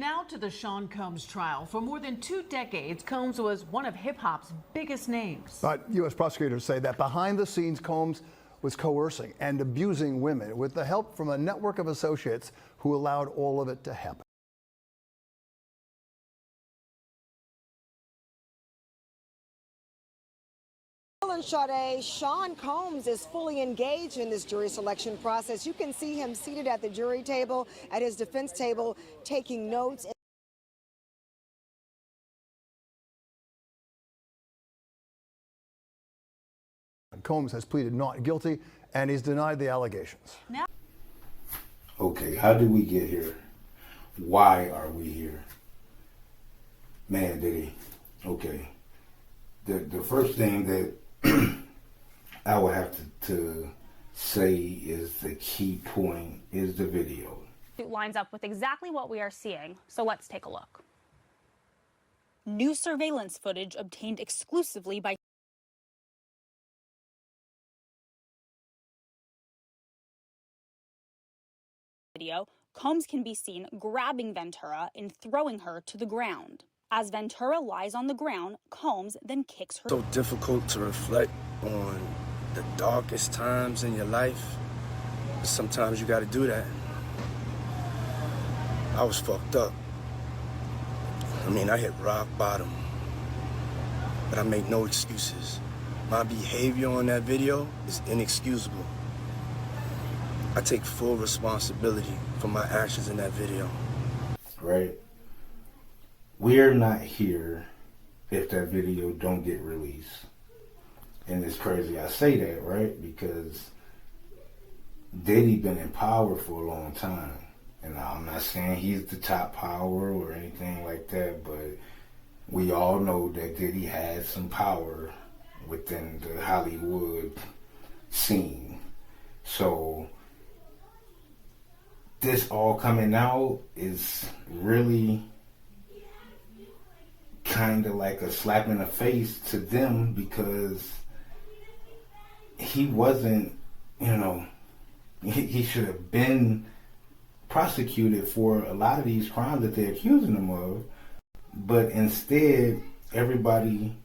Now to the Sean Combs trial. For more than 2 decades, Combs was one of hip-hop's biggest names. But U.S. prosecutors say that behind the scenes, Combs was coercing and abusing women with the help from a network of associates who allowed all of it to happen. And Sade, Sean Combs is fully engaged in this jury selection process. You can see him seated at the jury table, at his defense table, taking notes. Combs has pleaded not guilty, and he's denied the allegations. Okay, how did we get here? Why are we here? Man, Diddy. Okay. The first thing that I would have to say is the key point is the video. It lines up with exactly what we are seeing, so let's take a look. New surveillance footage obtained exclusively by video, Combs can be seen grabbing Ventura and throwing her to the ground. As Ventura lies on the ground, Combs then kicks her. So difficult to reflect on the darkest times in your life. Sometimes you gotta do that. I was fucked up. I mean, I hit rock bottom. But I make no excuses. My behavior on that video is inexcusable. I take full responsibility for my actions in that video. Right? We're not here if that video don't get released. And it's crazy I say that, right? Because Diddy been in power for a long time. And I'm not saying he's the top power or anything like that, but we all know that Diddy has some power within the Hollywood scene. So this all coming out is really kind of like a slap in the face to them, because he wasn't, he should have been prosecuted for a lot of these crimes that they're accusing him of. But instead, everybody,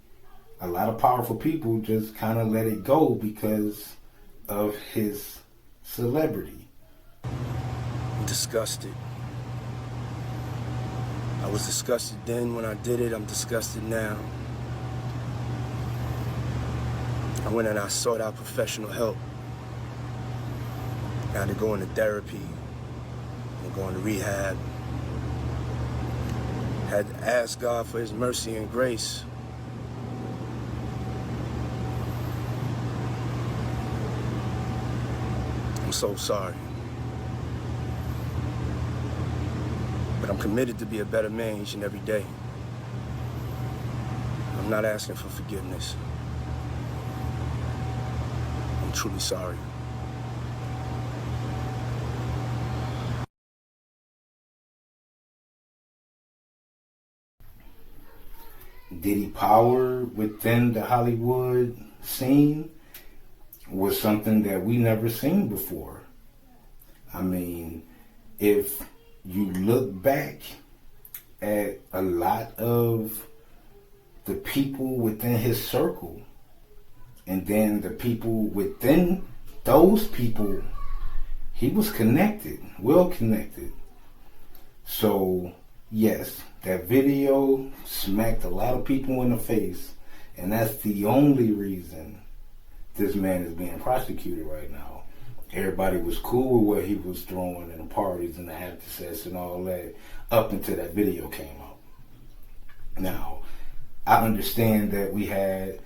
a lot of powerful people just kind of let it go because of his celebrity. I'm disgusted. I was disgusted then when I did it. I'm disgusted now. I went and I sought out professional help. I had to go into therapy and go into rehab. Had to ask God for his mercy and grace. I'm so sorry. But I'm committed to be a better man each and every day. I'm not asking for forgiveness. I'm truly sorry. Diddy power within the Hollywood scene was something that we never seen before. I mean, if you look back at a lot of the people within his circle, and then the people within those people, he was connected, well connected. So yes, that video smacked a lot of people in the face, and that's the only reason this man is being prosecuted right now. Everybody was cool with what he was throwing in the parties and the after sets and all that up until that video came out. Now, I understand that we had,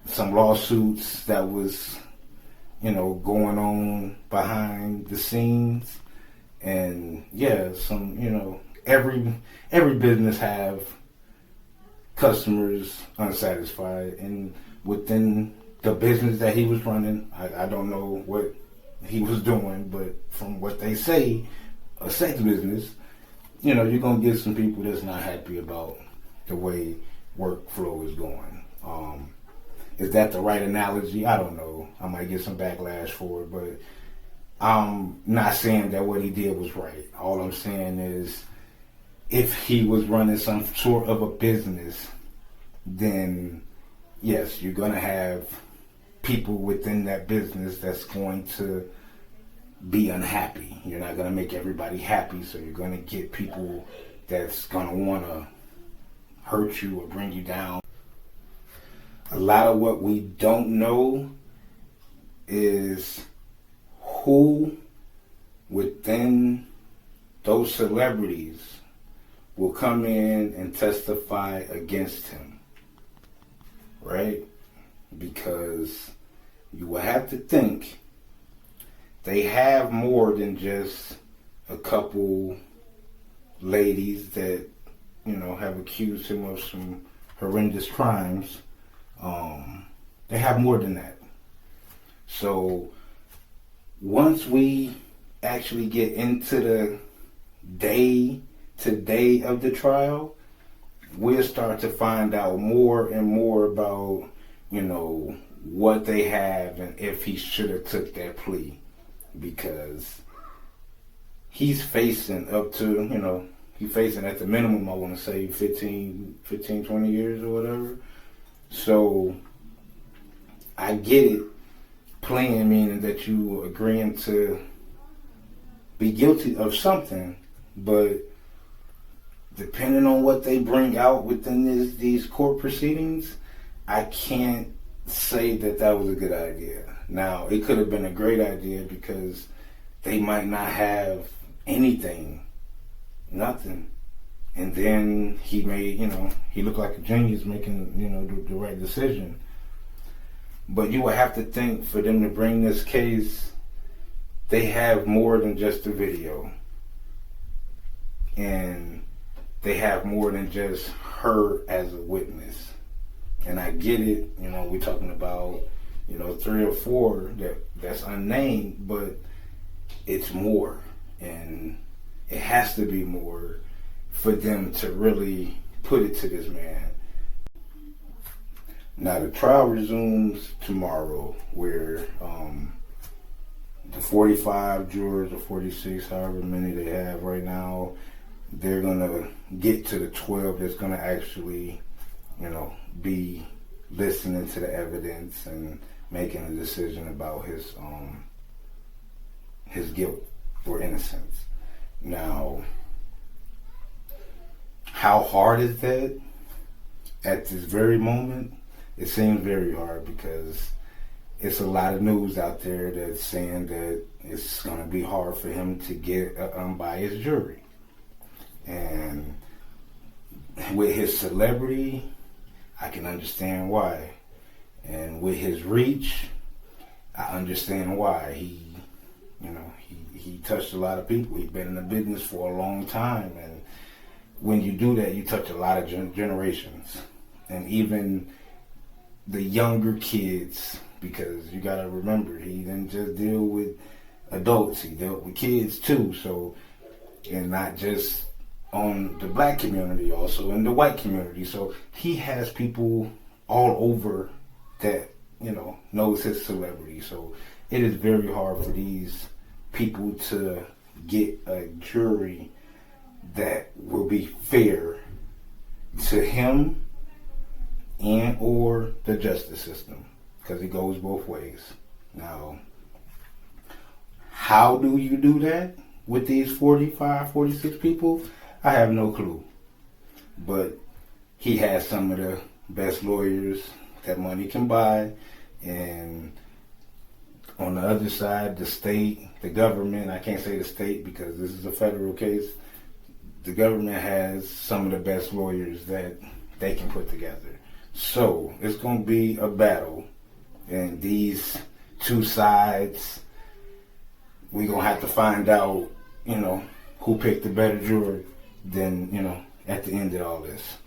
some lawsuits that was, going on behind the scenes. And yeah, every business have customers unsatisfied, and within the business that he was running, I don't know what he was doing, but from what they say, a sex business, you're gonna get some people that's not happy about the way workflow is going. Is that the right analogy? I don't know. I might get some backlash for it, but I'm not saying that what he did was right. All I'm saying is, if he was running some sort of a business, then yes, you're going to have people within that business that's going to be unhappy. You're not going to make everybody happy, so you're going to get people that's going to want to hurt you or bring you down. A lot of what we don't know is who within those celebrities will come in and testify against him, right? Because you will have to think they have more than just a couple ladies that, you know, have accused him of some horrendous crimes. They have more than that. So once we actually get into the day-to-day of the trial, we'll start to find out more and more about, you know, what they have and if he should have took that plea. Because he's facing up to, you know, he's facing at the minimum, I want to say 15, 20 years or whatever. So I get it. Pleading meaning that you agreeing to be guilty of something, but depending on what they bring out within these court proceedings, I can't say that that was a good idea. Now, it could have been a great idea because they might not have anything, nothing. And then he made, you know, he looked like a genius making, you know, the right decision. But you would have to think for them to bring this case, they have more than just the video. And they have more than just her as a witness. And I get it, you know, we're talking about, you know, 3 or 4 that's unnamed, but it's more. And it has to be more for them to really put it to this man. Now the trial resumes tomorrow, where the 45 jurors or 46, however many they have right now, they're gonna get to the 12 that's gonna actually, you know, be listening to the evidence and making a decision about his guilt or innocence. Now, how hard is that at this very moment? It seems very hard because it's a lot of news out there that's saying that it's going to be hard for him to get an unbiased jury. And with his celebrity, I can understand why. And with his reach, I understand why. He touched a lot of people. He's been in the business for a long time. And when you do that, you touch a lot of generations. And even the younger kids, because you got to remember, he didn't just deal with adults, he dealt with kids too. So, and not just on the black community, also in the white community. So he has people all over that, you know, knows his celebrity. So it is very hard for these people to get a jury that will be fair to him and or the justice system, because it goes both ways. Now, how do you do that with these 45, 46 people? I have no clue. But he has some of the best lawyers that money can buy. And on the other side, the state, the government, I can't say the state because this is a federal case, the government has some of the best lawyers that they can put together. So it's going to be a battle. And these two sides, we're going to have to find out, you know, who picked the better jury then, you know, at the end of all this.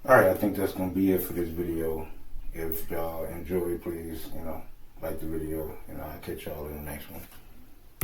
All right, I think that's going to be it for this video. If y'all enjoy, please, you know, like the video, and I'll catch y'all in the next one.